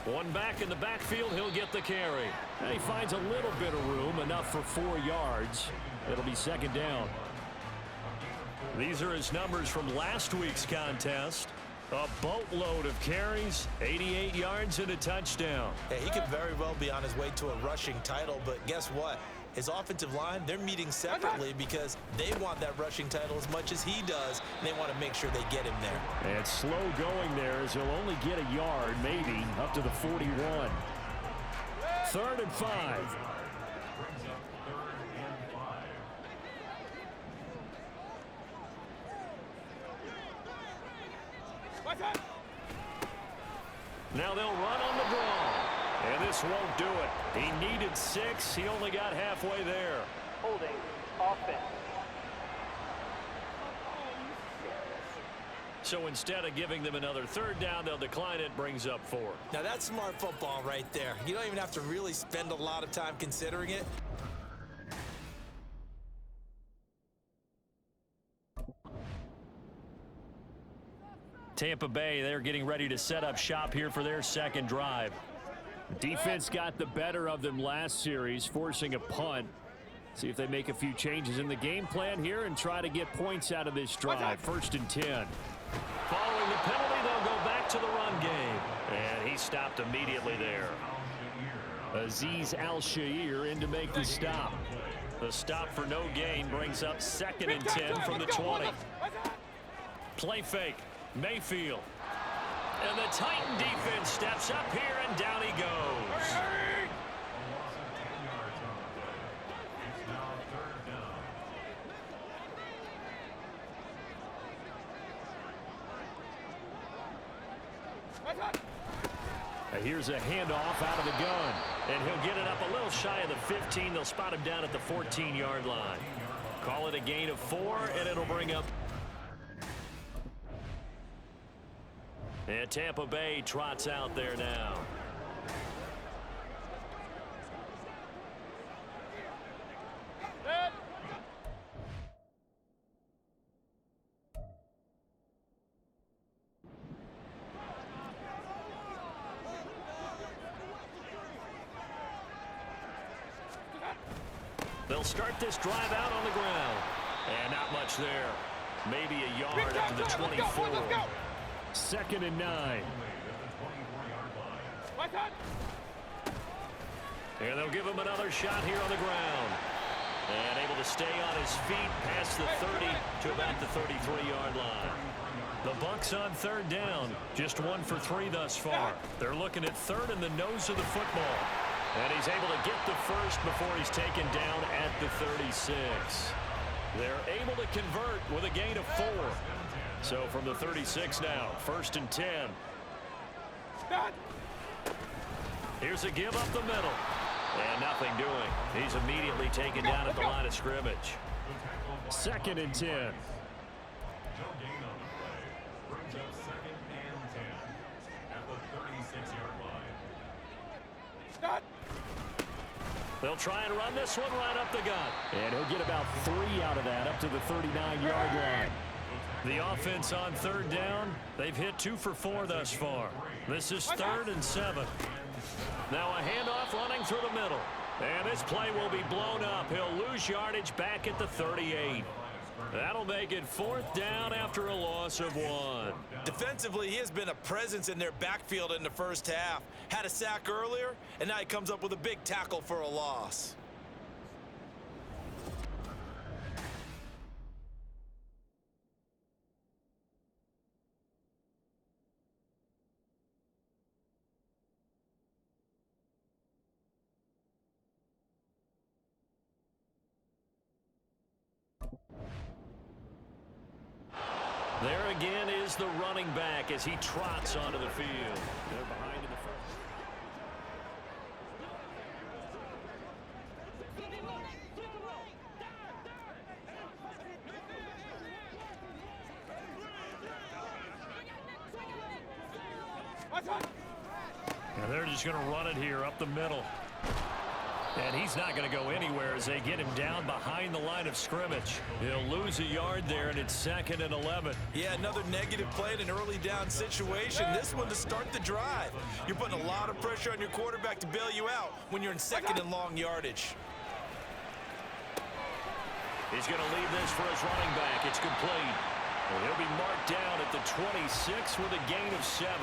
One back in the backfield, he'll get the carry. And he finds a little bit of room, enough for 4 yards. It'll be second down. These are his numbers from last week's contest. A boatload of carries, 88 yards and a touchdown. Yeah, he could very well be on his way to a rushing title, but guess what? His offensive line, they're meeting separately because they want that rushing title as much as he does, and they want to make sure they get him there. And slow going there as he'll only get a yard, maybe, up to the 41. 3rd and 5. Now they'll run on the draw. And this won't do it. He needed 6. He only got halfway there. Holding offense. So instead of giving them another 3rd down, they'll decline it, brings up 4. Now that's smart football right there. You don't even have to really spend a lot of time considering it. Tampa Bay, they're getting ready to set up shop here for their second drive. Defense got the better of them last series, forcing a punt. See if they make a few changes in the game plan here and try to get points out of this drive. 1st and 10. Following the penalty, they'll go back to the run game. And he stopped immediately there. Azeez Al-Shaair in to make the stop. The stop for no gain brings up 2nd and 10 from the 20. Play fake. Mayfield. And the Titan defense steps up here, and down he goes. Now here's a handoff out of the gun. And he'll get it up a little shy of the 15. They'll spot him down at the 14-yard line. Call it a gain of 4, and it'll bring up. And Tampa Bay trots out there now. They'll start this drive out on the ground. And not much there. Maybe a yard up to the 24. 2nd and 9. And they'll give him another shot here on the ground. And able to stay on his feet past the 30 to about the 33-yard line. The Bucs on 3rd down. Just 1 for 3 thus far. They're looking at 3rd in the nose of the football. And he's able to get the first before he's taken down at the 36. They're able to convert with a gain of 4. So from the 36 now, 1st and 10. Here's a give up the middle. And nothing doing. He's immediately taken down at the line of scrimmage. 2nd and 10. They'll try and run this one right up the gut. And he'll get about 3 out of that up to the 39-yard line. The offense on 3rd down, they've hit 2 for 4 thus far. This is 3rd and 7. Now a handoff running through the middle. And this play will be blown up. He'll lose yardage back at the 38. That'll make it 4th down after a loss of 1. Defensively, he has been a presence in their backfield in the first half. Had a sack earlier, and now he comes up with a big tackle for a loss. There again is the running back as he trots onto the field. They're behind in the first. Now they're just going to run it here up the middle. And he's not going to go anywhere as they get him down behind the line of scrimmage. He'll lose a yard there, and it's 2nd and 11. Yeah, another negative play in an early down situation. This one to start the drive. You're putting a lot of pressure on your quarterback to bail you out when you're in 2nd and long yardage. He's going to leave this for his running back. It's complete. And he'll be marked down at the 26 with a gain of 7.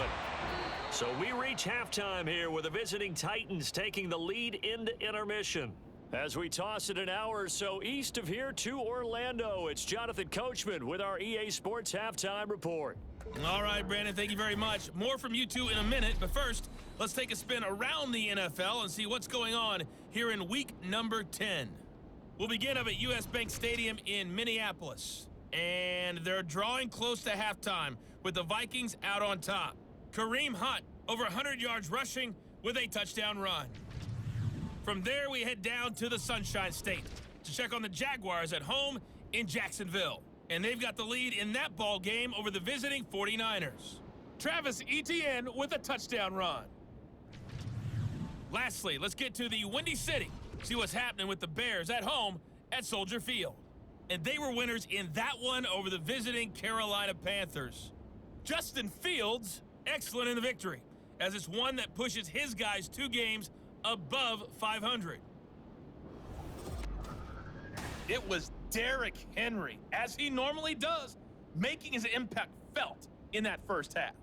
So we reach halftime here with the visiting Titans taking the lead into intermission. As we toss it an hour or so east of here to Orlando, it's Jonathan Coachman with our EA Sports Halftime Report. All right, Brandon, thank you very much. More from you two in a minute, but first, let's take a spin around the NFL and see what's going on here in week number 10. We'll begin up at US Bank Stadium in Minneapolis, and they're drawing close to halftime with the Vikings out on top. Kareem Hunt, over 100 yards rushing with a touchdown run. From there, we head down to the Sunshine State to check on the Jaguars at home in Jacksonville. And they've got the lead in that ball game over the visiting 49ers. Travis Etienne with a touchdown run. Lastly, let's get to the Windy City. See what's happening with the Bears at home at Soldier Field. And they were winners in that one over the visiting Carolina Panthers. Justin Fields, excellent in the victory, as it's one that pushes his guys 2 games above 500. It was Derrick Henry, as he normally does, making his impact felt in that first half.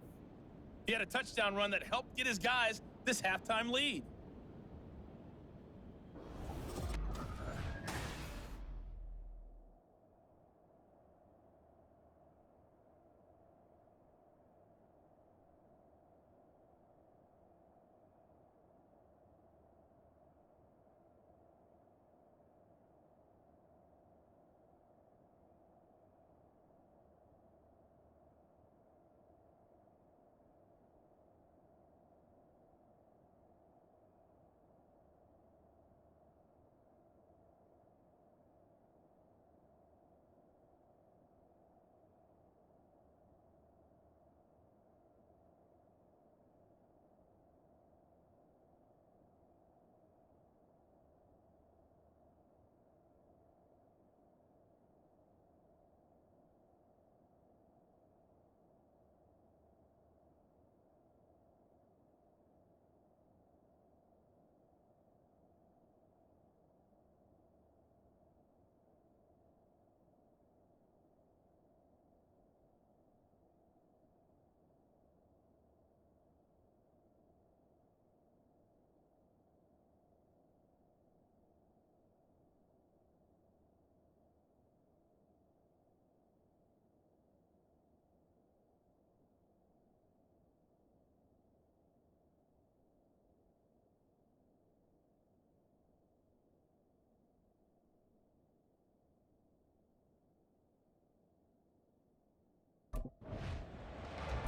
He had a touchdown run that helped get his guys this halftime lead.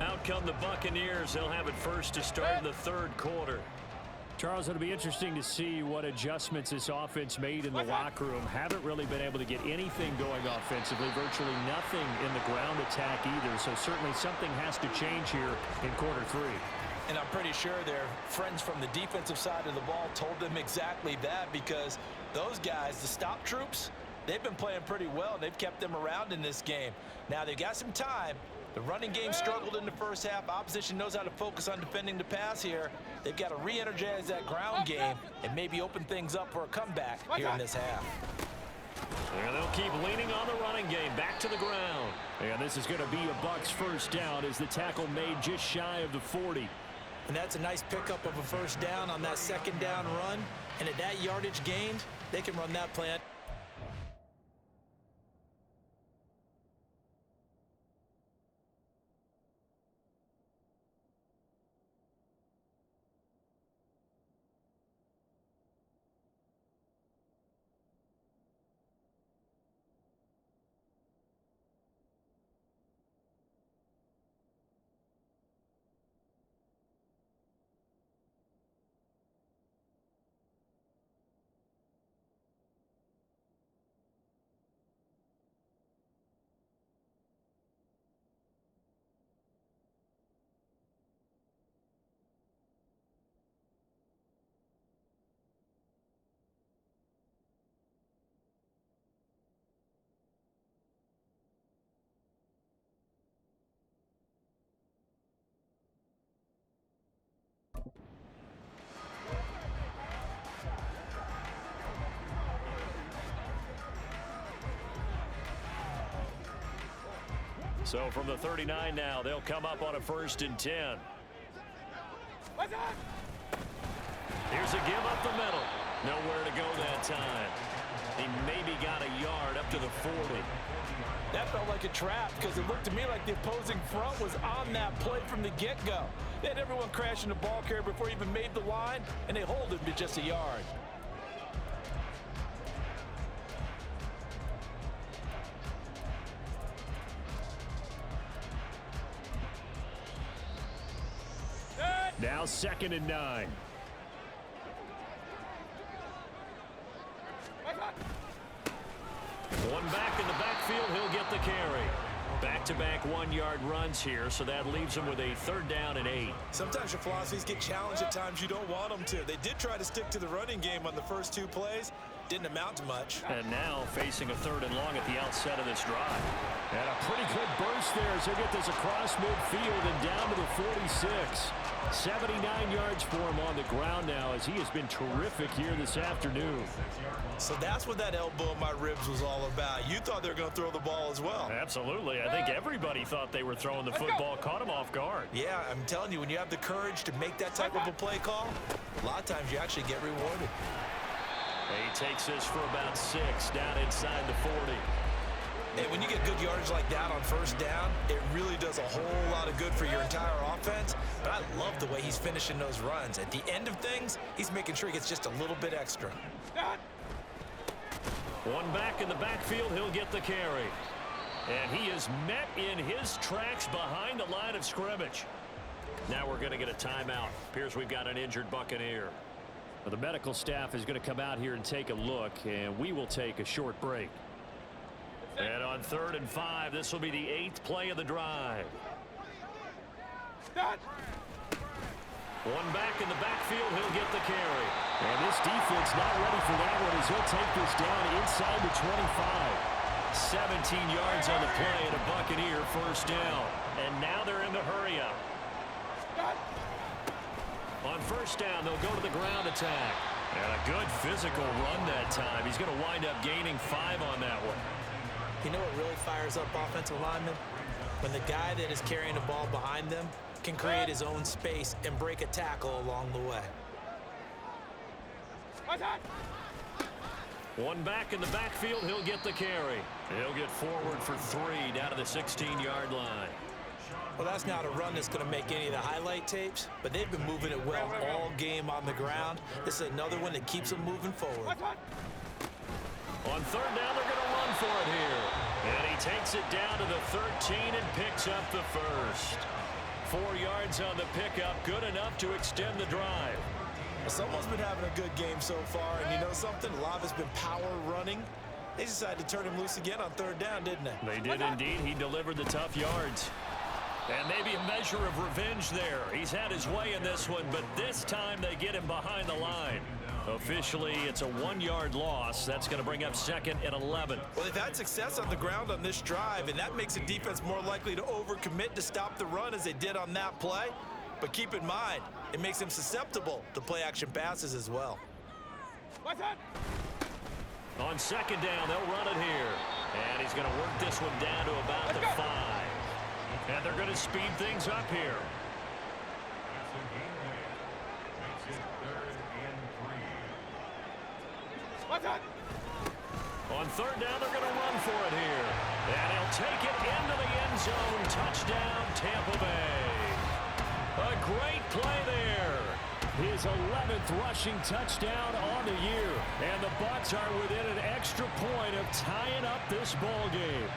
Out come the Buccaneers. They'll have it first to start in the 3rd quarter. Charles, it'll be interesting to see what adjustments this offense made in the locker room. Haven't really been able to get anything going offensively, virtually nothing in the ground attack either. So certainly something has to change here in quarter 3. And I'm pretty sure their friends from the defensive side of the ball told them exactly that, because those guys, the stop troops, they've been playing pretty well. They've kept them around in this game. Now they've got some time. The running game struggled in the first half. Opposition knows how to focus on defending the pass here. They've got to re-energize that ground game and maybe open things up for a comeback here in this half. And they'll keep leaning on the running game. Back to the ground. And this is going to be a Bucs first down as the tackle made just shy of the 40. And that's a nice pickup of a first down on that 2nd down run. And at that yardage gained, they can run that play. So from the 39 now, they'll come up on a 1st and 10. Here's a give up the middle. Nowhere to go that time. He maybe got a yard up to the 40. That felt like a trap because it looked to me like the opposing front was on that play from the get-go. They had everyone crashing the ball carrier before he even made the line, and they hold him to just a yard. Now 2nd and 9. One back in the backfield, he'll get the carry. Back-to-back 1-yard runs here, so that leaves him with a 3rd down and 8. Sometimes your philosophies get challenged at times you don't want them to. They did try to stick to the running game on the first 2 plays. Didn't amount to much. And now facing a 3rd and long at the outset of this drive. And a pretty good burst there as he'll get this across midfield and down to the 46. 79 yards for him on the ground now as he has been terrific here this afternoon. So that's what that elbow in my ribs was all about. You thought they were going to throw the ball as well. Absolutely. I think everybody thought they were throwing the football, caught him off guard. Yeah, I'm telling you, when you have the courage to make that type of a play call, a lot of times you actually get rewarded. He takes this for about 6 down inside the 40. And when you get good yardage like that on 1st down, it really does a whole lot of good for your entire offense. But I love the way he's finishing those runs. At the end of things, he's making sure he gets just a little bit extra. One back in the backfield, he'll get the carry. And he is met in his tracks behind the line of scrimmage. Now we're going to get a timeout. Appears we've got an injured Buccaneer. Well, the medical staff is going to come out here and take a look, and we will take a short break. And on 3rd and 5, this will be the 8th play of the drive. One back in the backfield, he'll get the carry. And this defense not ready for that one as he'll take this down inside the 25. 17 yards on the play and a Buccaneer 1st down. And now they're in the hurry up. On 1st down, they'll go to the ground attack. And a good physical run that time. He's going to wind up gaining 5 on that one. You know what really fires up offensive linemen? When the guy that is carrying the ball behind them can create his own space and break a tackle along the way. One back in the backfield, he'll get the carry. He'll get forward for 3 down to the 16-yard line. Well, that's not a run that's going to make any of the highlight tapes, but they've been moving it well all game on the ground. This is another one that keeps them moving forward. On 3rd down, they're going to run for it here. And he takes it down to the 13 and picks up the 1st. 4 yards on the pickup, good enough to extend the drive. Someone's been having a good game so far, and you know something? A lot of it's been power running. They decided to turn him loose again on 3rd down, didn't they? They did indeed. He delivered the tough yards. And maybe a measure of revenge there. He's had his way in this one, but this time they get him behind the line. Officially, it's a 1-yard loss. That's going to bring up 2nd and 11. Well, they've had success on the ground on this drive, and that makes a defense more likely to overcommit to stop the run as they did on that play. But keep in mind, it makes them susceptible to play-action passes as well. On 2nd down, they'll run it here. And he's going to work this one down to about the 5. And they're going to speed things up here. On 3rd down, they're going to run for it here. And he'll take it into the end zone. Touchdown, Tampa Bay. A great play there. His 11th rushing touchdown on the year. And the Bucs are within an extra point of tying up this ball game.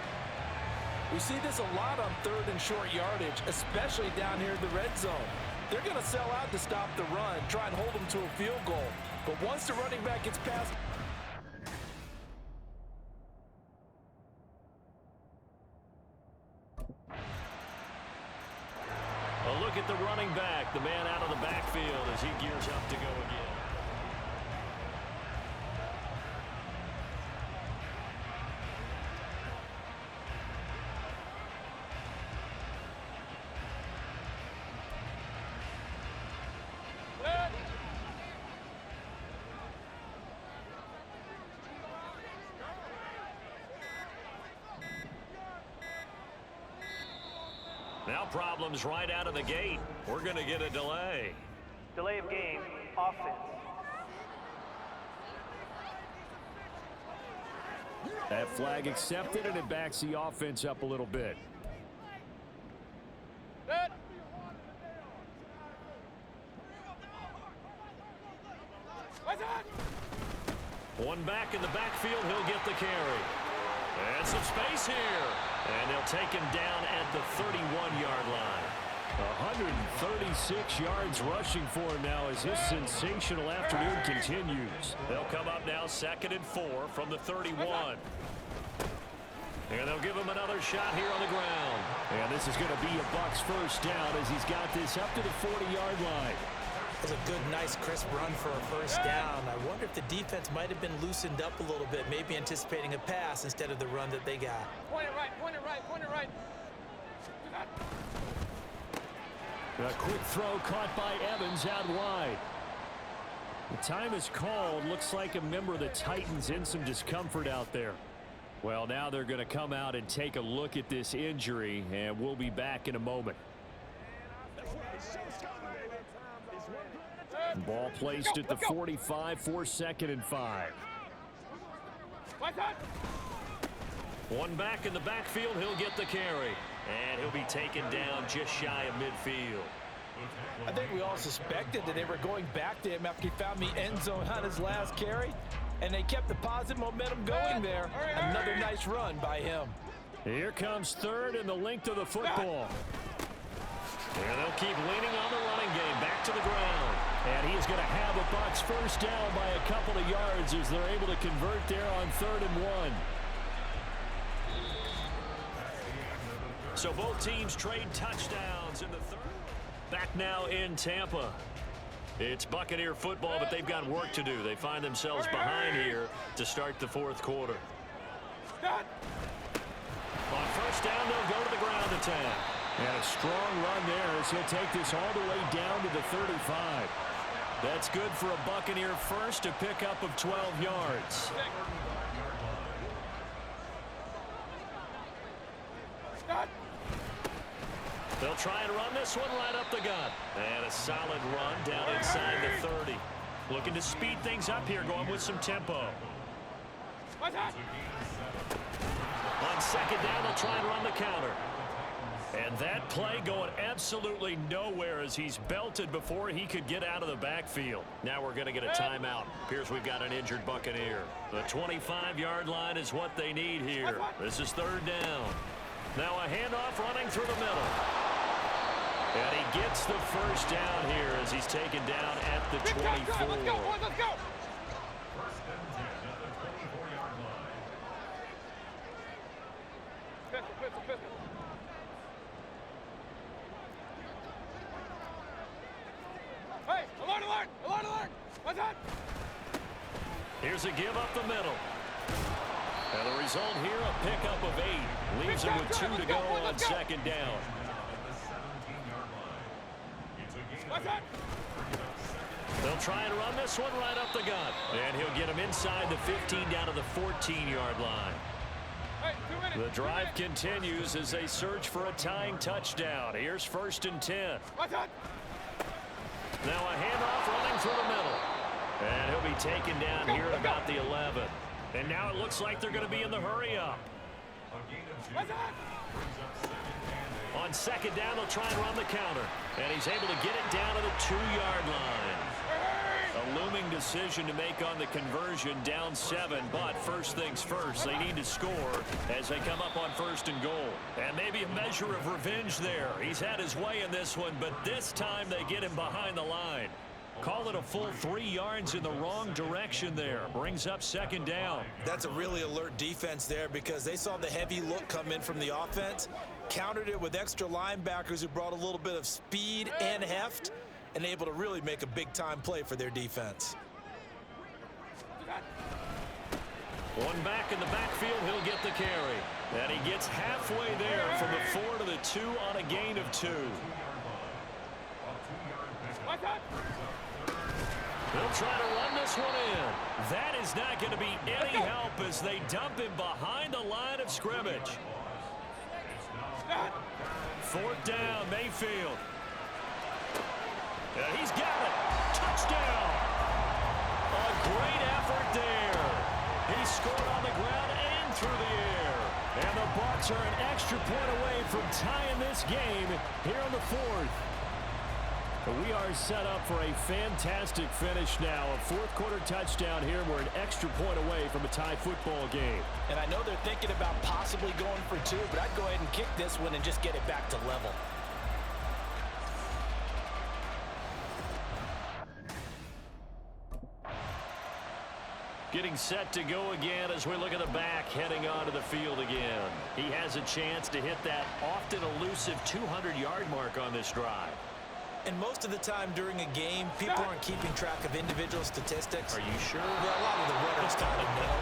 We see this a lot on 3rd and short yardage, especially down here in the red zone. They're going to sell out to stop the run, try and hold them to a field goal. But once the running back gets past... A look at the running back, the man out of the backfield as he gears up to go again. Now problems right out of the gate. We're going to get a delay. Delay of game, offense. That flag accepted, and it backs the offense up a little bit. One back in the backfield, he'll get the carry. And some space here. And they'll take him down at the 31-yard line. 136 yards rushing for him now as his sensational afternoon continues. They'll come up now 2nd and 4 from the 31. And they'll give him another shot here on the ground. And this is going to be a Bucs first down as he's got this up to the 40-yard line. That was a good, nice, crisp run for a first down. I wonder if the defense might have been loosened up a little bit, maybe anticipating a pass instead of the run that they got. Point it right, point it right, point it right. A quick throw caught by Evans out wide. The time is called. Looks like a member of the Titans in some discomfort out there. Well, now they're going to come out and take a look at this injury, and we'll be back in a moment. Ball placed at the 45 for 2nd and 5. One back in the backfield, he'll get the carry. And he'll be taken down just shy of midfield. I think we all suspected that they were going back to him after he found the end zone on his last carry. And they kept the positive momentum going there. Another nice run by him. Here comes 3rd and the length of the football. And they'll keep leaning on the running game back to the ground. And he is going to have a Bucs first down by a couple of yards as they're able to convert there on 3rd and 1. So both teams trade touchdowns in the 3rd. Back now in Tampa. It's Buccaneer football, but they've got work to do. They find themselves behind here to start the 4th quarter. On first down, they'll go to the ground attack. And a strong run there as he'll take this all the way down to the 35. That's good for a Buccaneer first, to pick up of 12 yards. They'll try and run this one right up the gut. And a solid run down inside the 30. Looking to speed things up here, going with some tempo. On 2nd down, they'll try and run the counter. And that play going absolutely nowhere as he's belted before he could get out of the backfield. Now we're going to get a timeout. Appears we've got an injured Buccaneer. The 25-yard line is what they need here. This is 3rd down. Now a handoff running through the middle. And he gets the first down here as he's taken down at the 24. Let's go, boys, let's go. Pistol. Hey, alert! What's that? Here's a give up the middle. And the result here, a pickup of 8. Leaves him with 2 to go on 2nd down. They'll try and run this one right up the gut. And he'll get him inside the 15 down to the 14-yard line. The drive continues as they search for a tying touchdown. Here's 1st and 10. Now a handoff running through the middle. And he'll be taken down here at about the 11. And now it looks like they're going to be in the hurry up. On 2nd down, they'll try and run the counter. And he's able to get it down to the 2-yard line. A looming decision to make on the conversion, down 7. But first things first, they need to score as they come up on 1st and goal. And maybe a measure of revenge there. He's had his way in this one, but this time they get him behind the line. Call it a full 3 yards in the wrong direction there. Brings up 2nd down. That's a really alert defense there because they saw the heavy look come in from the offense, countered it with extra linebackers who brought a little bit of speed and heft, and able to really make a big-time play for their defense. One back in the backfield, he'll get the carry. And he gets halfway there from the 4 to the 2 on a gain of 2. They'll try to run this one in. That is not going to be any help as they dump him behind the line of scrimmage. 4th down, Mayfield. And he's got it. Touchdown. A great effort there. He scored on the ground and through the air. And the Bucs are an extra point away from tying this game here in the 4th. We are set up for a fantastic finish now. A 4th quarter touchdown here. We're an extra point away from a tie football game. And I know they're thinking about possibly going for 2, but I'd go ahead and kick this one and just get it back to level. Getting set to go again as we look at the back heading onto the field again. He has a chance to hit that often elusive 200-yard mark on this drive. And most of the time during a game, people aren't keeping track of individual statistics. Are you sure? Well, a lot of the runners kind of know.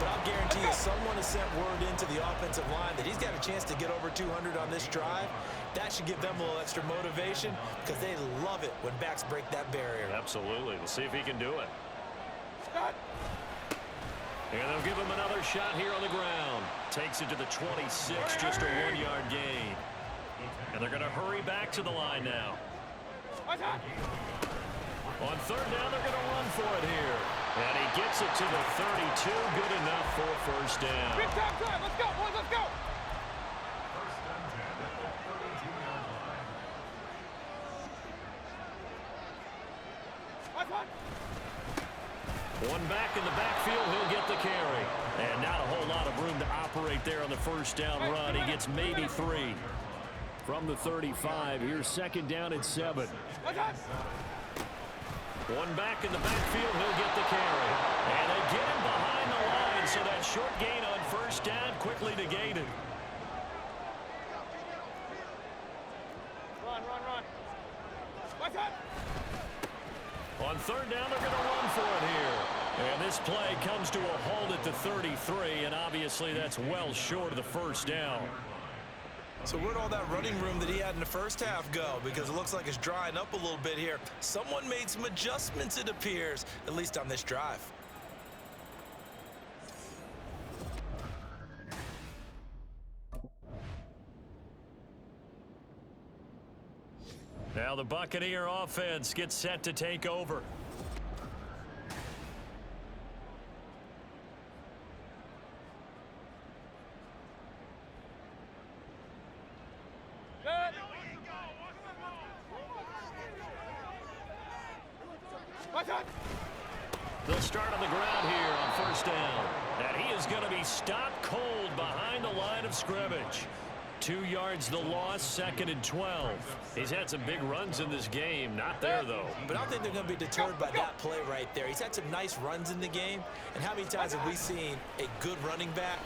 But I'll guarantee you someone has sent word into the offensive line that he's got a chance to get over 200 on this drive. That should give them a little extra motivation because they love it when backs break that barrier. Absolutely. We'll see if he can do it. And they'll give him another shot here on the ground. Takes it to the 26, just a 1-yard gain. And they're going to hurry back to the line now. On 3rd down, they're going to run for it here. And he gets it to the 32. Good enough for a 1st down. Big time drive. Let's go, boys. Let's go. One back in the backfield, he'll get the carry. And not a whole lot of room to operate there on the 1st down run. He gets maybe 3. From the 35, here's 2nd down and 7. One back in the backfield, he'll get the carry. And they get him behind the line, so that short gain on 1st down quickly negated. Run. On 3rd down, they're going to run for it here. And this play comes to a halt at the 33, and obviously that's well short of the 1st down. So where'd all that running room that he had in the 1st half go? Because it looks like it's drying up a little bit here. Someone made some adjustments, it appears, at least on this drive. Now the Buccaneer offense gets set to take over. They'll start on the ground here on 1st down. And he is going to be stopped cold behind the line of scrimmage. 2 yards the loss, 2nd and 12. He's had some big runs in this game. Not there, though. But I don't think they're going to be deterred by that play right there. He's had some nice runs in the game. And how many times have we seen a good running back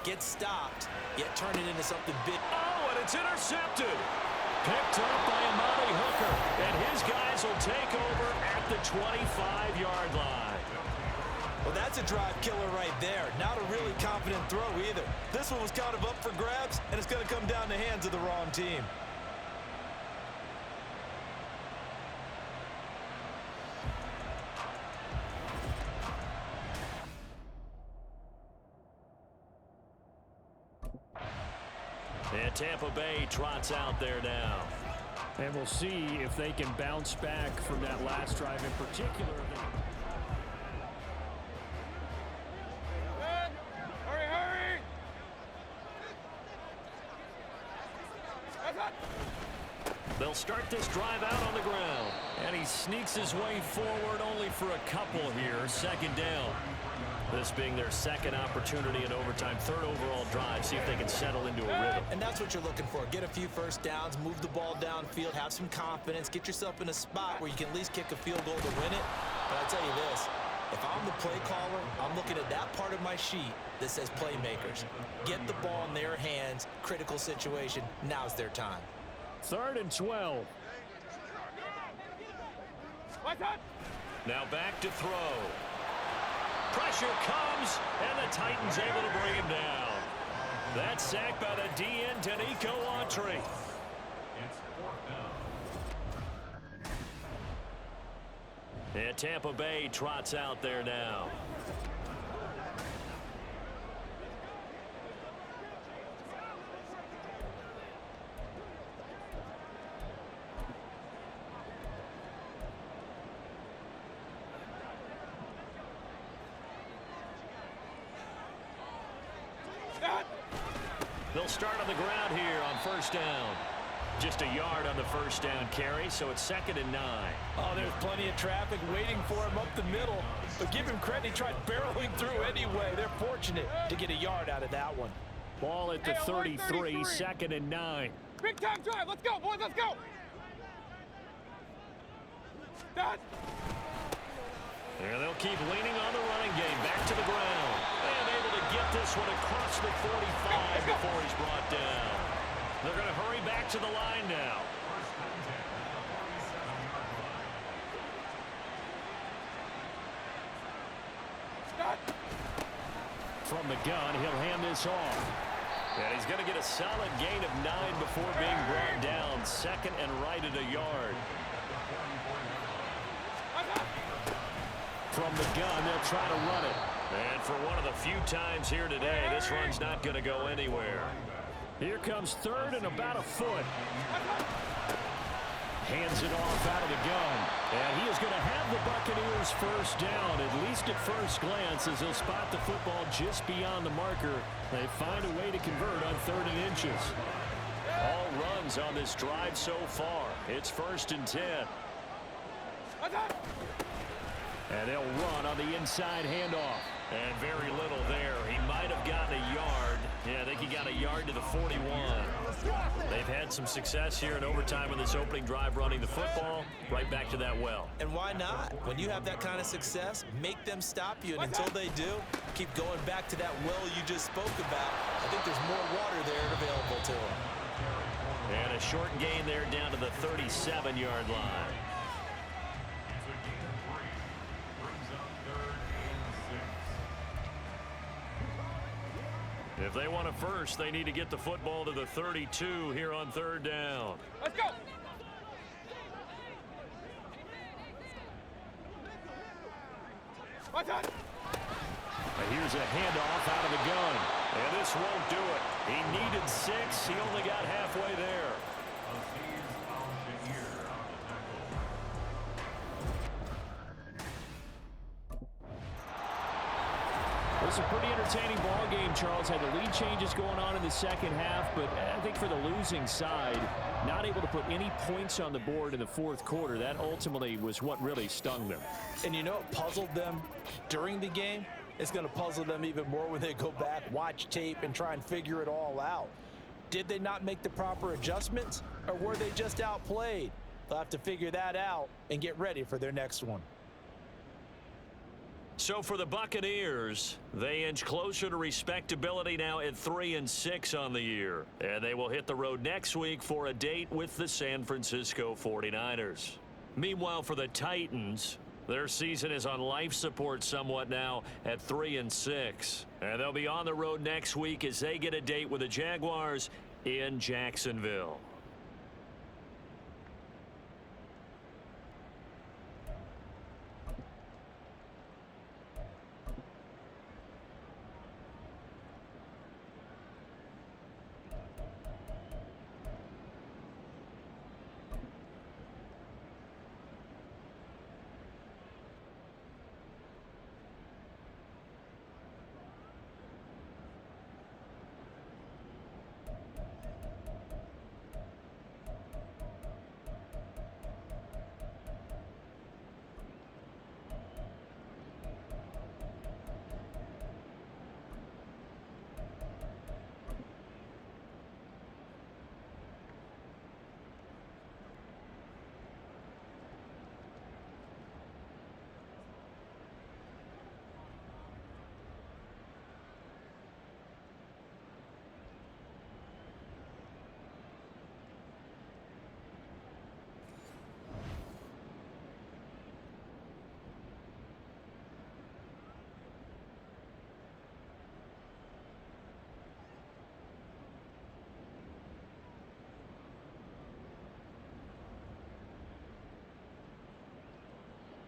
get stopped, yet turn it into something big? Oh, and it's intercepted. Picked up by Amani Hooker. And his guys will take over at the 25-yard line. Well, that's a drive killer right there. Not a really confident throw either. This one was kind of up for grabs, and it's going to come down the hands of the wrong team. And Tampa Bay trots out there now. And we'll see if they can bounce back from that last drive in particular. Hurry! They'll start this drive out on the ground. And he sneaks his way forward only for a couple here. 2nd down. This being their 2nd opportunity in overtime, 3rd overall drive. See if they can settle into a rhythm. And that's what you're looking for. Get a few 1st downs, move the ball downfield, have some confidence, get yourself in a spot where you can at least kick a field goal to win it. But I'll tell you this, if I'm the play caller, I'm looking at that part of my sheet that says playmakers. Get the ball in their hands, critical situation, now's their time. 3rd and 12. Now back to throw. Pressure comes, and the Titans able to bring him down. That's sacked by the DN, Danico Autry. And Tampa Bay trots out there now. They'll start on the ground here on first down. Just a yard on the first down carry, so it's 2nd and 9. Oh, there's plenty of traffic waiting for him up the middle. But give him credit, he tried barreling through anyway. They're fortunate to get a yard out of that one. Ball at the 33, 2nd and 9. Big time drive. Let's go, boys. Let's go. Done. And they'll keep leaning on the running game. Back to the ground. And able to get this one across the 45 before he's brought down. They're going to hurry back to the line now. From the gun, he'll hand this off. And he's going to get a solid gain of 9 before being brought down. 2nd and right at a yard. From the gun, they'll try to run it. And for one of the few times here today, this run's not going to go anywhere. Here comes 3rd and about a foot. Hands it off out of the gun. And he is going to have the Buccaneers first down, at least at first glance, as he'll spot the football just beyond the marker. They find a way to convert on 3rd and inches. All runs on this drive so far. It's 1st and 10. And they'll run on the inside handoff. And very little there. He might have gotten a yard. Yeah, I think he got a yard to the 41. They've had some success here in overtime in this opening drive running the football. Right back to that well. And why not? When you have that kind of success, make them stop you. And until they do, keep going back to that well you just spoke about. I think there's more water there available to them. And a short gain there down to the 37-yard line. If they want a first, they need to get the football to the 32 here on 3rd down. Let's go. Here's a handoff out of the gun. And this won't do it. He needed 6. He only got halfway there. It was a pretty entertaining ball game, Charles. Had the lead changes going on in the second half, but I think for the losing side, not able to put any points on the board in the 4th quarter. That ultimately was what really stung them. And you know what puzzled them during the game? It's going to puzzle them even more when they go back, watch tape, and try and figure it all out. Did they not make the proper adjustments, or were they just outplayed? They'll have to figure that out and get ready for their next one. So for the Buccaneers, they inch closer to respectability now at 3-6 on the year. And they will hit the road next week for a date with the San Francisco 49ers. Meanwhile, for the Titans, their season is on life support somewhat now at 3-6. And they'll be on the road next week as they get a date with the Jaguars in Jacksonville.